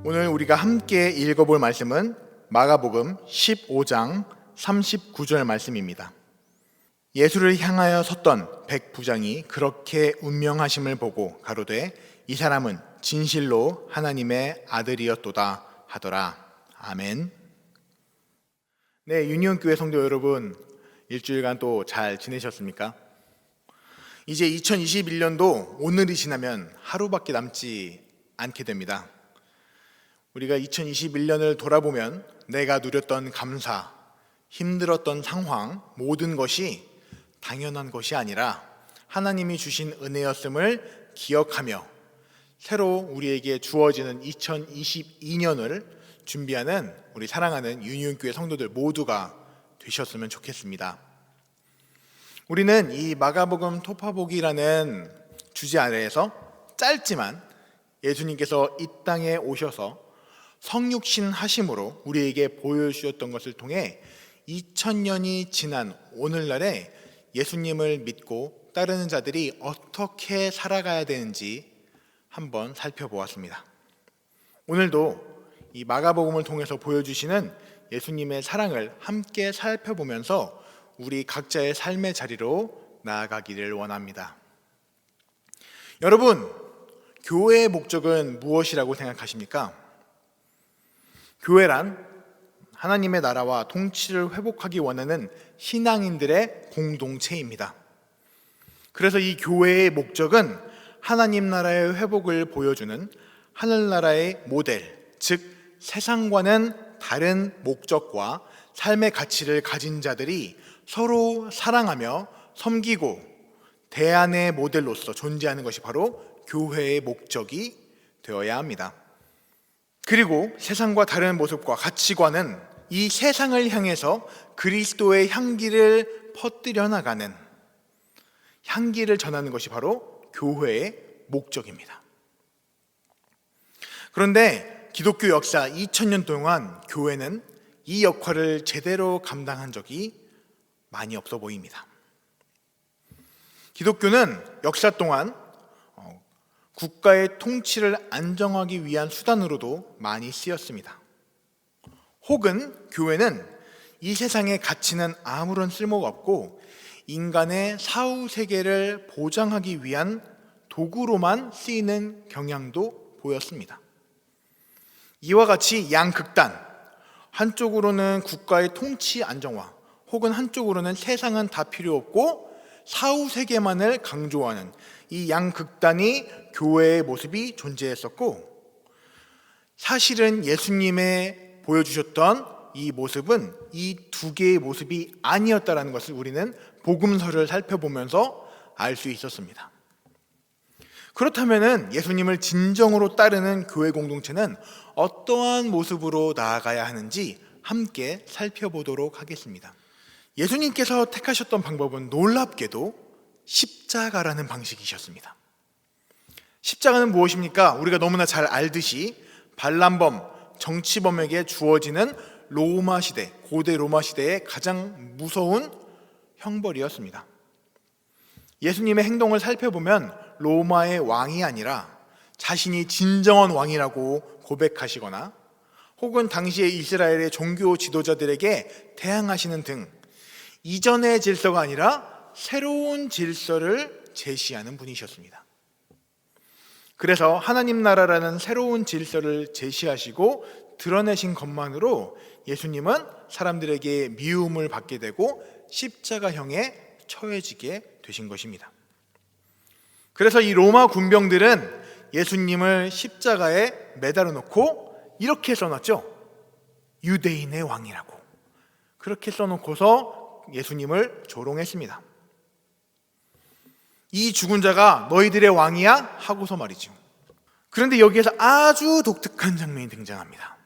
오늘 우리가 함께 읽어볼 말씀은 마가복음 15장 39절 말씀입니다. 예수를 향하여 섰던 백부장이 그렇게 운명하심을 보고 가로되 이 사람은 진실로 하나님의 아들이었도다 하더라. 아멘. 네, 유니온교회 성도 여러분, 일주일간 또 잘 지내셨습니까? 이제 2021년도 오늘이 지나면 하루밖에 남지 않게 됩니다. 우리가 2021년을 돌아보면 내가 누렸던 감사, 힘들었던 상황, 모든 것이 당연한 것이 아니라 하나님이 주신 은혜였음을 기억하며 새로 우리에게 주어지는 2022년을 준비하는 우리 사랑하는 유니온교회 성도들 모두가 되셨으면 좋겠습니다. 우리는 이 마가복음 토파보기라는 주제 아래에서 짧지만 예수님께서 이 땅에 오셔서 성육신 하심으로 우리에게 보여주셨던 것을 통해 2000년이 지난 오늘날에 예수님을 믿고 따르는 자들이 어떻게 살아가야 되는지 한번 살펴보았습니다. 오늘도 이 마가복음을 통해서 보여주시는 예수님의 사랑을 함께 살펴보면서 우리 각자의 삶의 자리로 나아가기를 원합니다. 여러분, 교회의 목적은 무엇이라고 생각하십니까? 교회란 하나님의 나라와 통치를 회복하기 원하는 신앙인들의 공동체입니다. 그래서 이 교회의 목적은 하나님 나라의 회복을 보여주는 하늘나라의 모델, 즉 세상과는 다른 목적과 삶의 가치를 가진 자들이 서로 사랑하며 섬기고 대안의 모델로서 존재하는 것이 바로 교회의 목적이 되어야 합니다. 그리고 세상과 다른 모습과 가치관은 이 세상을 향해서 그리스도의 향기를 퍼뜨려 나가는, 향기를 전하는 것이 바로 교회의 목적입니다. 그런데 기독교 역사 2000년 동안 교회는 이 역할을 제대로 감당한 적이 많이 없어 보입니다. 기독교는 역사 동안 국가의 통치를 안정하기 위한 수단으로도 많이 쓰였습니다. 혹은 교회는 이 세상의 가치는 아무런 쓸모가 없고 인간의 사후세계를 보장하기 위한 도구로만 쓰이는 경향도 보였습니다. 이와 같이 양극단, 한쪽으로는 국가의 통치 안정화, 혹은 한쪽으로는 세상은 다 필요 없고 사후세계만을 강조하는 이 양극단이 교회의 모습이 존재했었고, 사실은 예수님의 보여주셨던 이 모습은 이 두 개의 모습이 아니었다는 것을 우리는 복음서를 살펴보면서 알 수 있었습니다. 그렇다면 예수님을 진정으로 따르는 교회 공동체는 어떠한 모습으로 나아가야 하는지 함께 살펴보도록 하겠습니다. 예수님께서 택하셨던 방법은 놀랍게도 십자가라는 방식이셨습니다. 십자가는 무엇입니까? 우리가 너무나 잘 알듯이 반란범, 정치범에게 주어지는 로마 시대, 고대 로마 시대의 가장 무서운 형벌이었습니다. 예수님의 행동을 살펴보면 로마의 왕이 아니라 자신이 진정한 왕이라고 고백하시거나 혹은 당시의 이스라엘의 종교 지도자들에게 대항하시는 등 이전의 질서가 아니라 새로운 질서를 제시하는 분이셨습니다. 그래서 하나님 나라라는 새로운 질서를 제시하시고 드러내신 것만으로 예수님은 사람들에게 미움을 받게 되고 십자가형에 처해지게 되신 것입니다. 그래서 이 로마 군병들은 예수님을 십자가에 매달아 놓고 이렇게 써놨죠. 유대인의 왕이라고. 그렇게 써놓고서 예수님을 조롱했습니다. 이 죽은 자가 너희들의 왕이야? 하고서 말이죠. 그런데 여기에서 아주 독특한 장면이 등장합니다.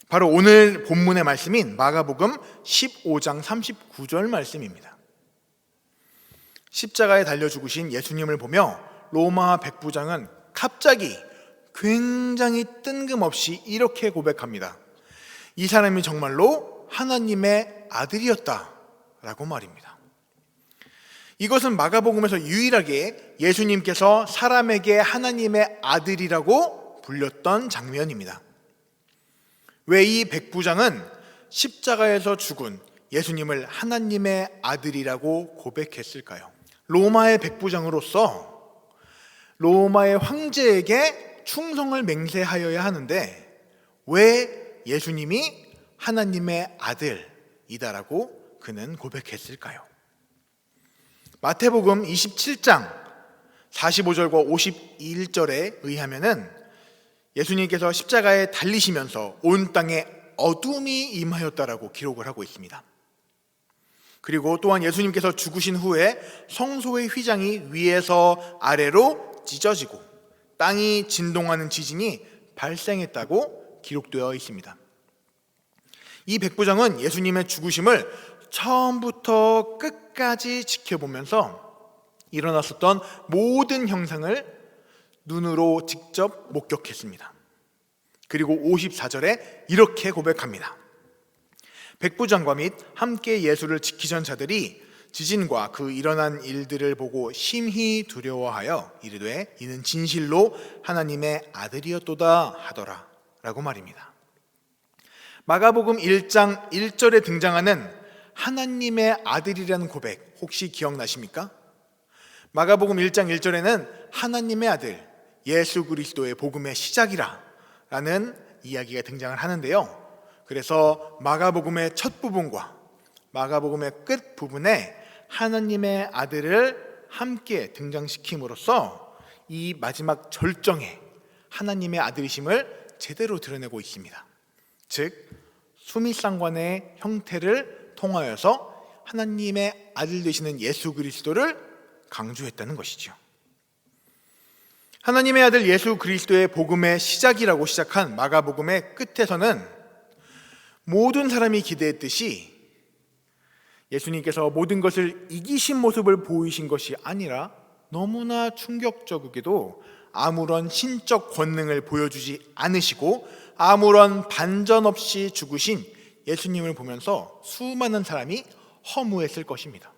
바로 오늘 본문의 말씀인 마가복음 15장 39절 말씀입니다. 십자가에 달려 죽으신 예수님을 보며 로마 백부장은 갑자기 굉장히 뜬금없이 이렇게 고백합니다. 이 사람이 정말로 하나님의 아들이었다 라고 말입니다. 이것은 마가복음에서 유일하게 예수님께서 사람에게 하나님의 아들이라고 불렸던 장면입니다. 왜 이 백부장은 십자가에서 죽은 예수님을 하나님의 아들이라고 고백했을까요? 로마의 백부장으로서 로마의 황제에게 충성을 맹세하여야 하는데 왜 예수님이 하나님의 아들이다라고 그는 고백했을까요? 마태복음 27장 45절과 51절에 의하면은 예수님께서 십자가에 달리시면서 온 땅에 어둠이 임하였다라고 기록을 하고 있습니다. 그리고 또한 예수님께서 죽으신 후에 성소의 휘장이 위에서 아래로 찢어지고 땅이 진동하는 지진이 발생했다고 기록되어 있습니다. 이 백부장은 예수님의 죽으심을 처음부터 끝까지 지켜보면서 일어났었던 모든 형상을 눈으로 직접 목격했습니다. 그리고 54절에 이렇게 고백합니다. 백부장과 및 함께 예수를 지키던 자들이 지진과 그 일어난 일들을 보고 심히 두려워하여 이르되 이는 진실로 하나님의 아들이었도다 하더라 라고 말입니다. 마가복음 1장 1절에 등장하는 하나님의 아들이라는 고백 혹시 기억나십니까? 마가복음 1장 1절에는 하나님의 아들 예수 그리스도의 복음의 시작이라 라는 이야기가 등장을 하는데요. 그래서 마가복음의 첫 부분과 마가복음의 끝 부분에 하나님의 아들을 함께 등장시킴으로써 이 마지막 절정에 하나님의 아들이심을 제대로 드러내고 있습니다. 즉 수미상관의 형태를 통하여서 하나님의 아들 되시는 예수 그리스도를 강조했다는 것이죠. 하나님의 아들 예수 그리스도의 복음의 시작이라고 시작한 마가복음의 끝에서는 모든 사람이 기대했듯이 예수님께서 모든 것을 이기신 모습을 보이신 것이 아니라 너무나 충격적이게도 아무런 신적 권능을 보여주지 않으시고 아무런 반전 없이 죽으신 예수님을 보면서 수많은 사람이 허무했을 것입니다.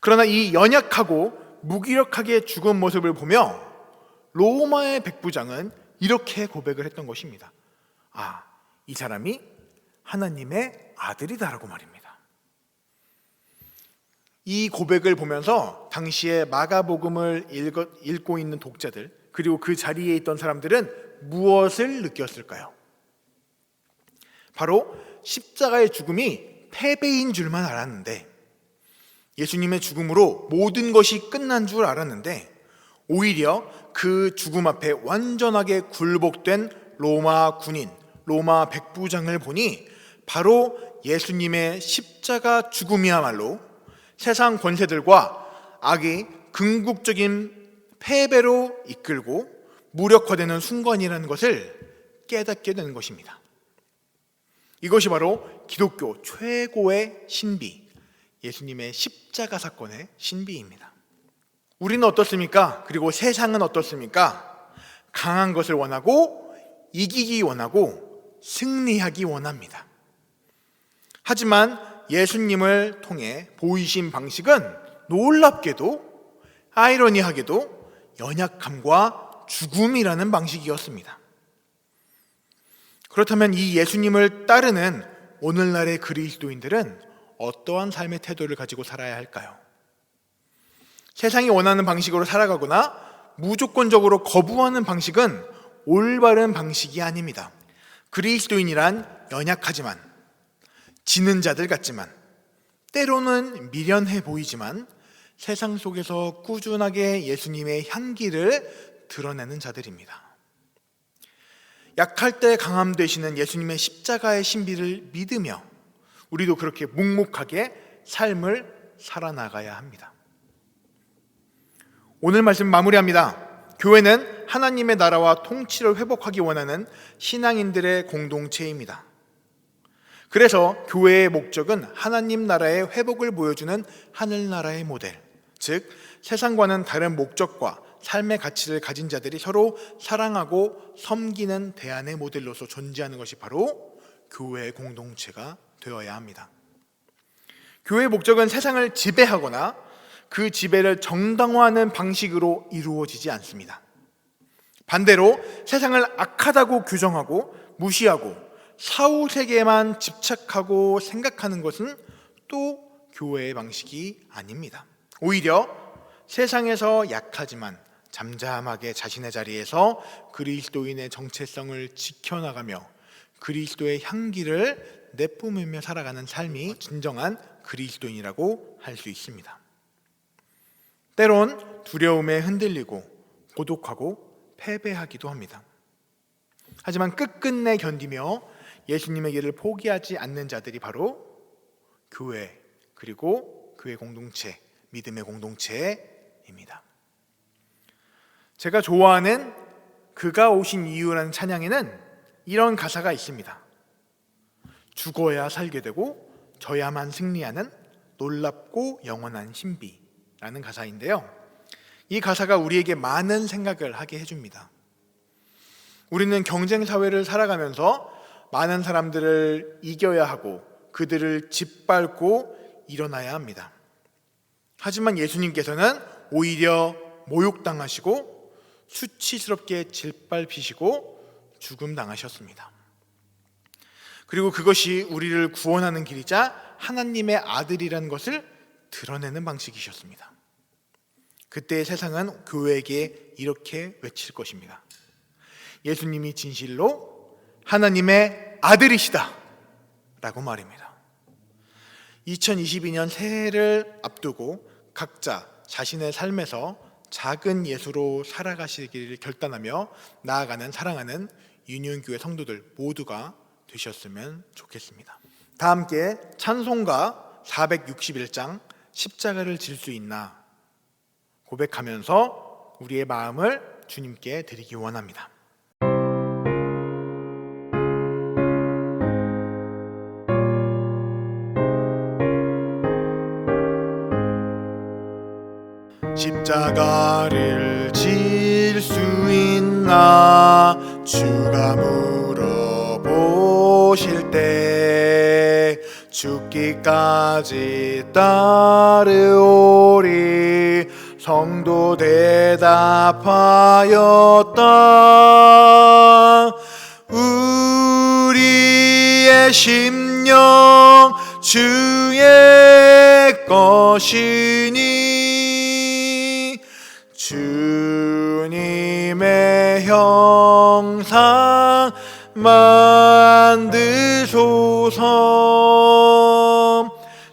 그러나 이 연약하고 무기력하게 죽은 모습을 보며 로마의 백부장은 이렇게 고백을 했던 것입니다. 아, 이 사람이 하나님의 아들이다라고 말입니다. 이 고백을 보면서 당시에 마가복음을 읽고 있는 독자들 그리고 그 자리에 있던 사람들은 무엇을 느꼈을까요? 바로 십자가의 죽음이 패배인 줄만 알았는데 예수님의 죽음으로 모든 것이 끝난 줄 알았는데 오히려 그 죽음 앞에 완전하게 굴복된 로마 군인, 로마 백부장을 보니 바로 예수님의 십자가 죽음이야말로 세상 권세들과 악의 궁극적인 패배로 이끌고 무력화되는 순간이라는 것을 깨닫게 되는 것입니다. 이것이 바로 기독교 최고의 신비, 예수님의 십자가 사건의 신비입니다. 우리는 어떻습니까? 그리고 세상은 어떻습니까? 강한 것을 원하고 이기기 원하고 승리하기 원합니다. 하지만 예수님을 통해 보이신 방식은 놀랍게도 아이러니하게도 연약함과 죽음이라는 방식이었습니다. 그렇다면 이 예수님을 따르는 오늘날의 그리스도인들은 어떠한 삶의 태도를 가지고 살아야 할까요? 세상이 원하는 방식으로 살아가거나 무조건적으로 거부하는 방식은 올바른 방식이 아닙니다. 그리스도인이란 연약하지만 지는 자들 같지만 때로는 미련해 보이지만 세상 속에서 꾸준하게 예수님의 향기를 드러내는 자들입니다. 약할 때 강함 되시는 예수님의 십자가의 신비를 믿으며 우리도 그렇게 묵묵하게 삶을 살아나가야 합니다. 오늘 말씀 마무리합니다. 교회는 하나님의 나라와 통치를 회복하기 원하는 신앙인들의 공동체입니다. 그래서 교회의 목적은 하나님 나라의 회복을 보여주는 하늘나라의 모델, 즉 세상과는 다른 목적과 삶의 가치를 가진 자들이 서로 사랑하고 섬기는 대안의 모델로서 존재하는 것이 바로 교회의 공동체가 되어야 합니다. 교회의 목적은 세상을 지배하거나 그 지배를 정당화하는 방식으로 이루어지지 않습니다. 반대로 세상을 악하다고 규정하고 무시하고 사후세계에만 집착하고 생각하는 것은 또 교회의 방식이 아닙니다. 오히려 세상에서 약하지만 잠잠하게 자신의 자리에서 그리스도인의 정체성을 지켜나가며 그리스도의 향기를 내뿜으며 살아가는 삶이 진정한 그리스도인이라고 할 수 있습니다. 때론 두려움에 흔들리고 고독하고 패배하기도 합니다. 하지만 끝끝내 견디며 예수님의 길을 포기하지 않는 자들이 바로 교회, 그리고 교회 공동체, 믿음의 공동체입니다. 제가 좋아하는 그가 오신 이유라는 찬양에는 이런 가사가 있습니다. 죽어야 살게 되고 져야만 승리하는 놀랍고 영원한 신비라는 가사인데요. 이 가사가 우리에게 많은 생각을 하게 해줍니다. 우리는 경쟁 사회를 살아가면서 많은 사람들을 이겨야 하고 그들을 짓밟고 일어나야 합니다. 하지만 예수님께서는 오히려 모욕당하시고 수치스럽게 짓밟히시고 죽음당하셨습니다. 그리고 그것이 우리를 구원하는 길이자 하나님의 아들이라는 것을 드러내는 방식이셨습니다. 그때 세상은 교회에게 이렇게 외칠 것입니다. 예수님이 진실로 하나님의 아들이시다 라고 말입니다. 2022년 새해를 앞두고 각자 자신의 삶에서 작은 예수로 살아가시기를 결단하며 나아가는 사랑하는 유니온교회 성도들 모두가 되셨으면 좋겠습니다. 다 함께 찬송가 461장 십자가를 질 수 있나 고백하면서 우리의 마음을 주님께 드리기 원합니다. 십자가를 질 수 있나 주가 물어보실 때 죽기까지 따르오리 성도 대답하였다. 우리의 심령 주의 것이니 주님의 형상 만드소서.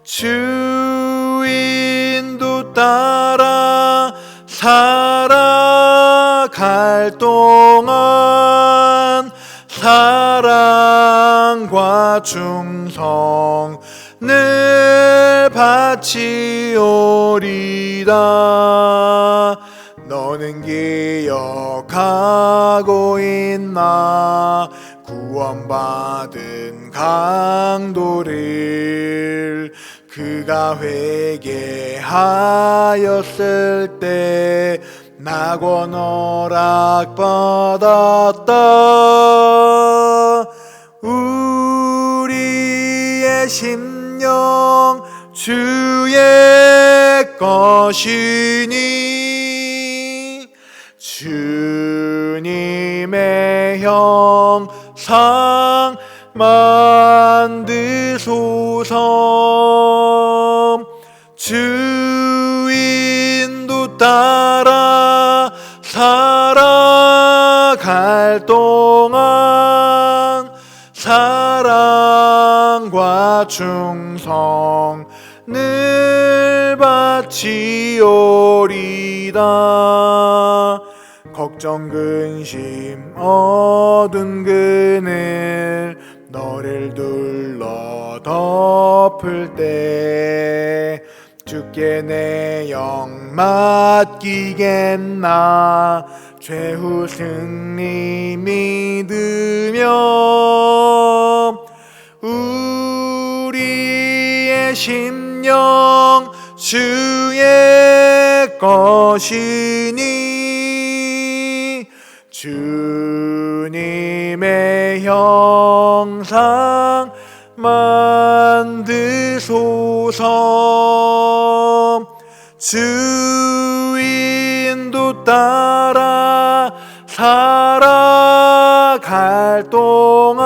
주인도 따라 살아갈 동안 사랑과 충성 늘 바치오리다. 너는 기억하고 있나 구원받은 강도를 그가 회개하였을 때 낙원 허락받았다. 우리의 심령 주의 것이니 주님의 형상 만드소서. 주인도 따라 살아갈 동안 사랑과 충성 늘 바치오리다. 걱정 근심 어두운 그늘 너를 둘러 덮을 때 주께 내 영 맡기겠나 최후 승리 믿으며. 우리의 심령 주의 것이니 주님의 형상 만드소서. 주인도 따라 살아갈 동안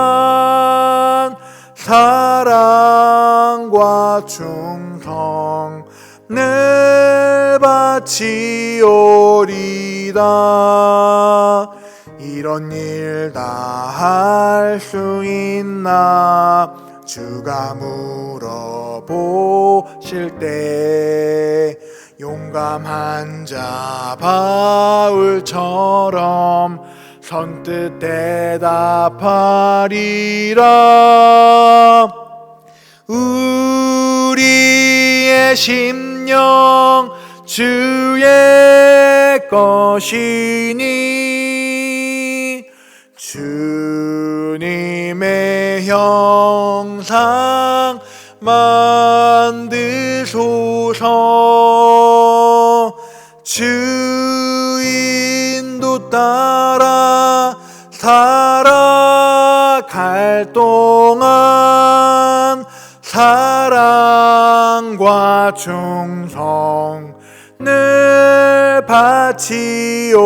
사랑과 충성 늘 바치오리다. 이런 일 다 할 수 있나 주가 물어보실 때 용감한 자 바울처럼 선뜻 대답하리라. 우리의 심령 주의 것이니 주님의 형상 만드소서. 주인도 따라 살아갈 동안 사랑과 충성 늘 바치오리다.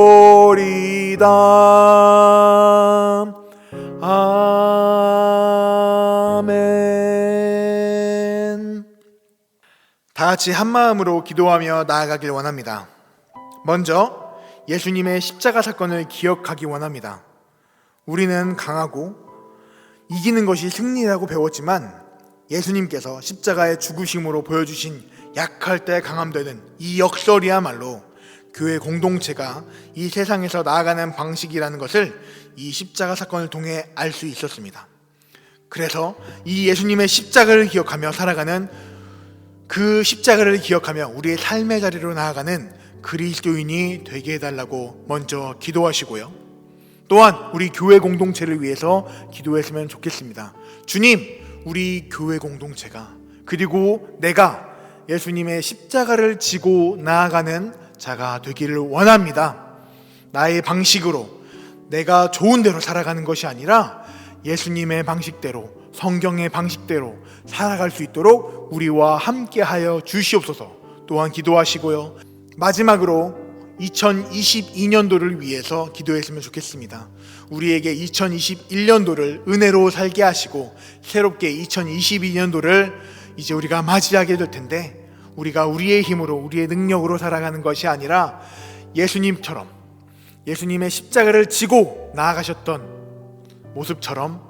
아멘. 다 같이 한 마음으로 기도하며 나아가길 원합니다. 먼저 예수님의 십자가 사건을 기억하기 원합니다. 우리는 강하고 이기는 것이 승리라고 배웠지만 예수님께서 십자가의 죽으심으로 보여주신 약할 때 강함되는 이 역설이야말로 교회 공동체가 이 세상에서 나아가는 방식이라는 것을 이 십자가 사건을 통해 알 수 있었습니다. 그래서 이 예수님의 십자가를 기억하며 살아가는, 그 십자가를 기억하며 우리의 삶의 자리로 나아가는 그리스도인이 되게 해달라고 먼저 기도하시고요. 또한 우리 교회 공동체를 위해서 기도했으면 좋겠습니다. 주님, 우리 교회 공동체가, 그리고 내가 예수님의 십자가를 지고 나아가는 자가 되기를 원합니다. 나의 방식으로, 내가 좋은 대로 살아가는 것이 아니라 예수님의 방식대로, 성경의 방식대로 살아갈 수 있도록 우리와 함께하여 주시옵소서. 또한 기도하시고요. 마지막으로 2022년도를 위해서 기도했으면 좋겠습니다. 우리에게 2021년도를 은혜로 살게 하시고 새롭게 2022년도를 이제 우리가 맞이하게 될 텐데, 우리가 우리의 힘으로, 우리의 능력으로 살아가는 것이 아니라 예수님처럼, 예수님의 십자가를 지고 나아가셨던 모습처럼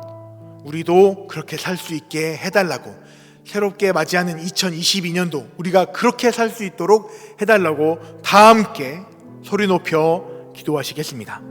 우리도 그렇게 살 수 있게 해달라고, 새롭게 맞이하는 2022년도 우리가 그렇게 살 수 있도록 해달라고 다 함께 소리 높여 기도하시겠습니다.